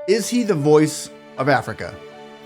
Is he the voice of Africa?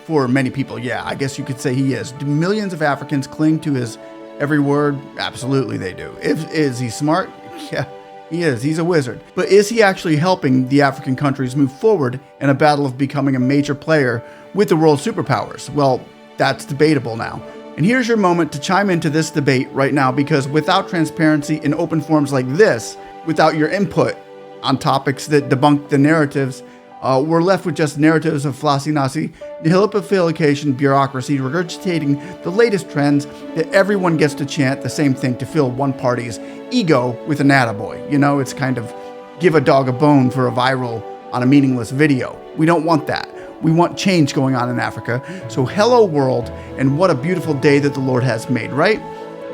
For many people, yeah, I guess you could say he is. Do millions of Africans cling to his every word? Absolutely they do. Is he smart? Yeah, he is. He's a wizard. But is he actually helping the African countries move forward in a battle of becoming a major player with the world superpowers? Well, that's debatable now. And here's your moment to chime into this debate right now, because without transparency in open forums like this, without your input on topics that debunk the narratives, we're left with just narratives of flossy-nossy, nihilophilication, bureaucracy, regurgitating the latest trends that everyone gets to chant the same thing to fill one party's ego with an attaboy. You know, it's kind of give a dog a bone for a viral on a meaningless video. We don't want that. We want change going on in Africa. So hello world, and what a beautiful day that the Lord has made, right?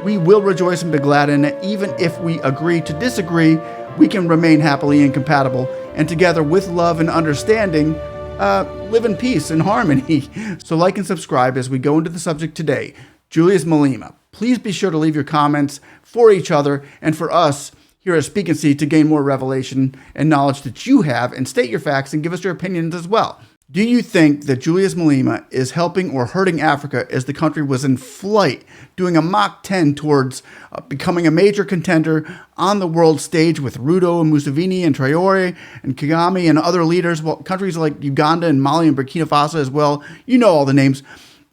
We will rejoice and be glad in it. Even if we agree to disagree, we can remain happily incompatible, and together with love and understanding, live in peace and harmony. So like and subscribe as we go into the subject today. Julius Malema. Please be sure to leave your comments for each other and for us here at Speak and See to gain more revelation and knowledge that you have, and state your facts and give us your opinions as well. Do you think that Julius Malema is helping or hurting Africa as the country was in flight, doing a Mach 10 towards becoming a major contender on the world stage with Ruto and Museveni and Traore and Kagame and other leaders, well, countries like Uganda and Mali and Burkina Faso as well, you know all the names,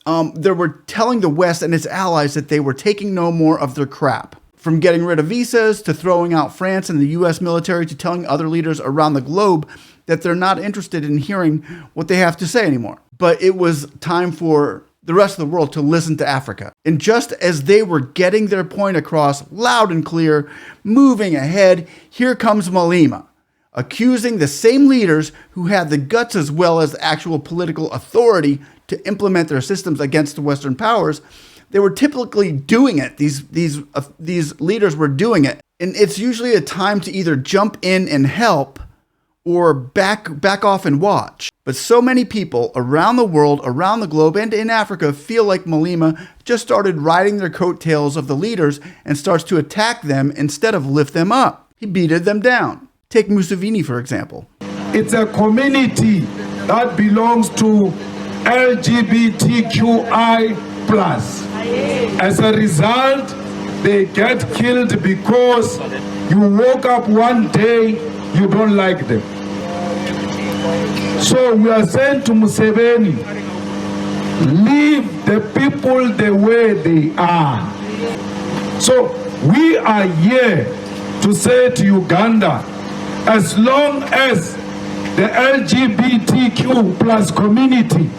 they were telling the West and its allies that they were taking no more of their crap. From getting rid of visas to throwing out France and the US military to telling other leaders around the globe that they're not interested in hearing what they have to say anymore. But it was time for the rest of the world to listen to Africa. And just as they were getting their point across loud and clear, moving ahead, here comes Malema, accusing the same leaders who had the guts as well as actual political authority to implement their systems against the Western powers. They were typically doing it. These leaders were doing it. And it's usually a time to either jump in and help or back off and watch. But so many people around the world, around the globe, and in Africa feel like Malema just started riding their coattails of the leaders and starts to attack them instead of lift them up. He beated them down. Take Museveni, for example. It's a community that belongs to LGBTQI+. As a result, they get killed because you woke up one day, you don't like them. So we are saying to Museveni, leave the people the way they are. So we are here to say to Uganda, as long as the LGBTQ plus community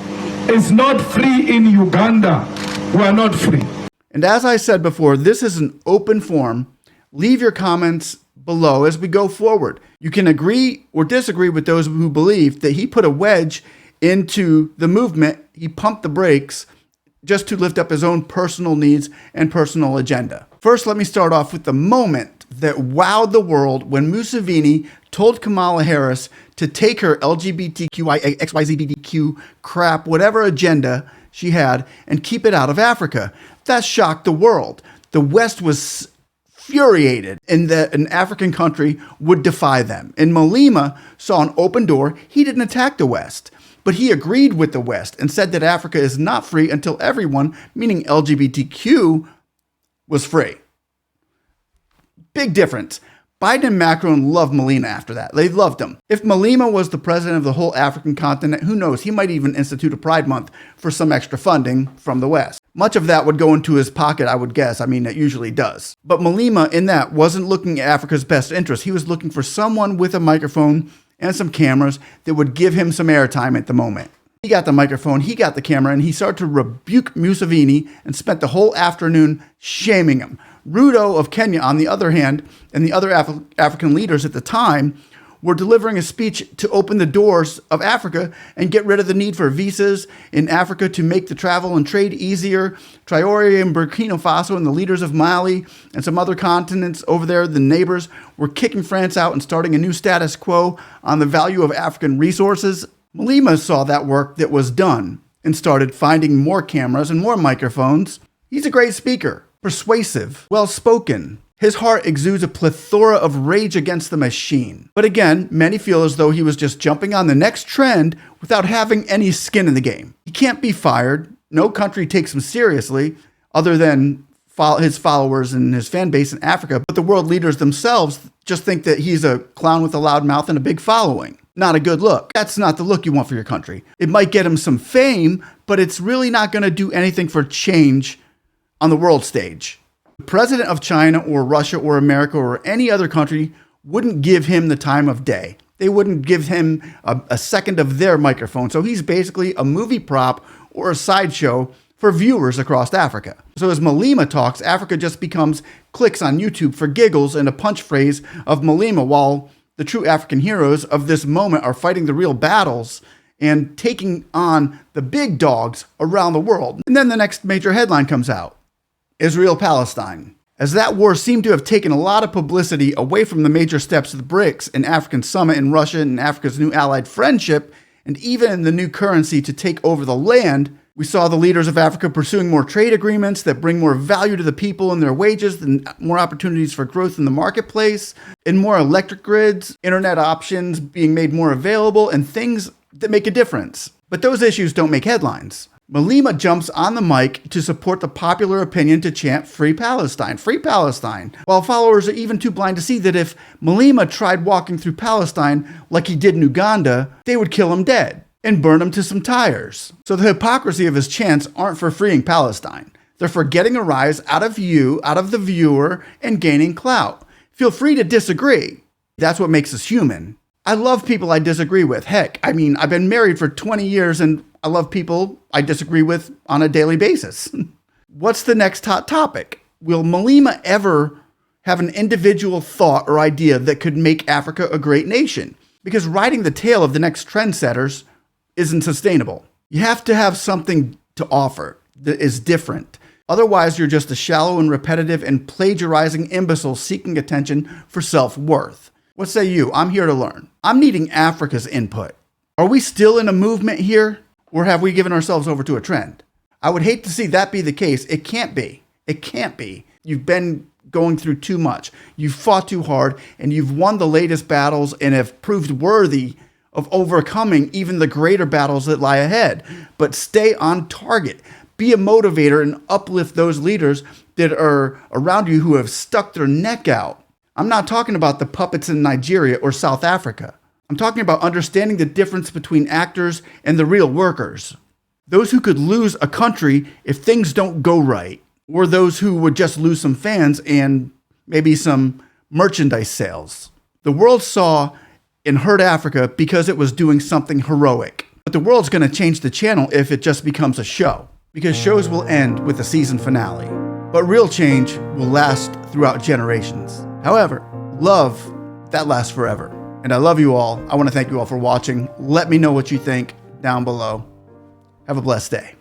is not free in Uganda, we are not free. And as I said before, this is an open forum. Leave your comments below as we go forward. You can agree or disagree with those who believe that he put a wedge into the movement. He pumped the brakes just to lift up his own personal needs and personal agenda. First, let me start off with the moment that wowed the world when Museveni told Kamala Harris to take her LGBTQI, XYZBDQ crap, whatever agenda she had, and keep it out of Africa. That shocked the world. The West was infuriated in that an African country would defy them. And Malema saw an open door. He didn't attack the West, but he agreed with the West and said that Africa is not free until everyone, meaning LGBTQ, was free. Big difference. Biden and Macron loved Malema after that. They loved him. If Malema was the president of the whole African continent, who knows? He might even institute a Pride Month for some extra funding from the West. Much of that would go into his pocket, I would guess. I mean, it usually does. But Malema, in that, wasn't looking at Africa's best interest. He was looking for someone with a microphone and some cameras that would give him some airtime at the moment. He got the microphone, he got the camera, and he started to rebuke Museveni and spent the whole afternoon shaming him. Ruto of Kenya, on the other hand, and the other African leaders at the time were delivering a speech to open the doors of Africa and get rid of the need for visas in Africa to make the travel and trade easier. Traore and Burkina Faso and the leaders of Mali and some other continents over there, the neighbors, were kicking France out and starting a new status quo on the value of African resources. Malema saw that work that was done and started finding more cameras and more microphones. He's a great speaker, persuasive, well-spoken, His heart exudes a plethora of rage against the machine. But again, many feel as though he was just jumping on the next trend without having any skin in the game. He can't be fired. No country takes him seriously, other than his followers and his fan base in Africa. But the world leaders themselves just think that he's a clown with a loud mouth and a big following. Not a good look. That's not the look you want for your country. It might get him some fame, but it's really not going to do anything for change on the world stage. The president of China or Russia or America or any other country wouldn't give him the time of day. They wouldn't give him a second of their microphone. So he's basically a movie prop or a sideshow for viewers across Africa. So as Malema talks, Africa just becomes clicks on YouTube for giggles and a punch phrase of Malema, while the true African heroes of this moment are fighting the real battles and taking on the big dogs around the world. And then the next major headline comes out: Israel-Palestine. As that war seemed to have taken a lot of publicity away from the major steps of the BRICS and African summit in Russia and Africa's new allied friendship, and even in the new currency to take over the land, we saw the leaders of Africa pursuing more trade agreements that bring more value to the people and their wages, and more opportunities for growth in the marketplace, and more electric grids, internet options being made more available, and things that make a difference. But those issues don't make headlines. Malema jumps on the mic to support the popular opinion to chant Free Palestine, while followers are even too blind to see that if Malema tried walking through Palestine like he did in Uganda, they would kill him dead and burn him to some tires. So the hypocrisy of his chants aren't for freeing Palestine. They're for getting a rise out of you, out of the viewer, and gaining clout. Feel free to disagree. That's what makes us human. I love people I disagree with. Heck, I've been married for 20 years and I love people I disagree with on a daily basis. What's the next hot topic? Will Malema ever have an individual thought or idea that could make Africa a great nation? Because riding the tail of the next trendsetters isn't sustainable. You have to have something to offer that is different. Otherwise, you're just a shallow and repetitive and plagiarizing imbecile seeking attention for self-worth. What say you? I'm here to learn. I'm needing Africa's input. Are we still in a movement here, or have we given ourselves over to a trend? I would hate to see that be the case. It can't be. It can't be. You've been going through too much. You've fought too hard, and you've won the latest battles and have proved worthy of overcoming even the greater battles that lie ahead. But stay on target. Be a motivator and uplift those leaders that are around you who have stuck their neck out. I'm not talking about the puppets in Nigeria or South Africa. I'm talking about understanding the difference between actors and the real workers. Those who could lose a country if things don't go right, or those who would just lose some fans and maybe some merchandise sales. The world saw and heard Africa because it was doing something heroic. But the world's going to change the channel if it just becomes a show, because shows will end with the season finale. But real change will last throughout generations. However, love, that lasts forever. And I love you all. I want to thank you all for watching. Let me know what you think down below. Have a blessed day.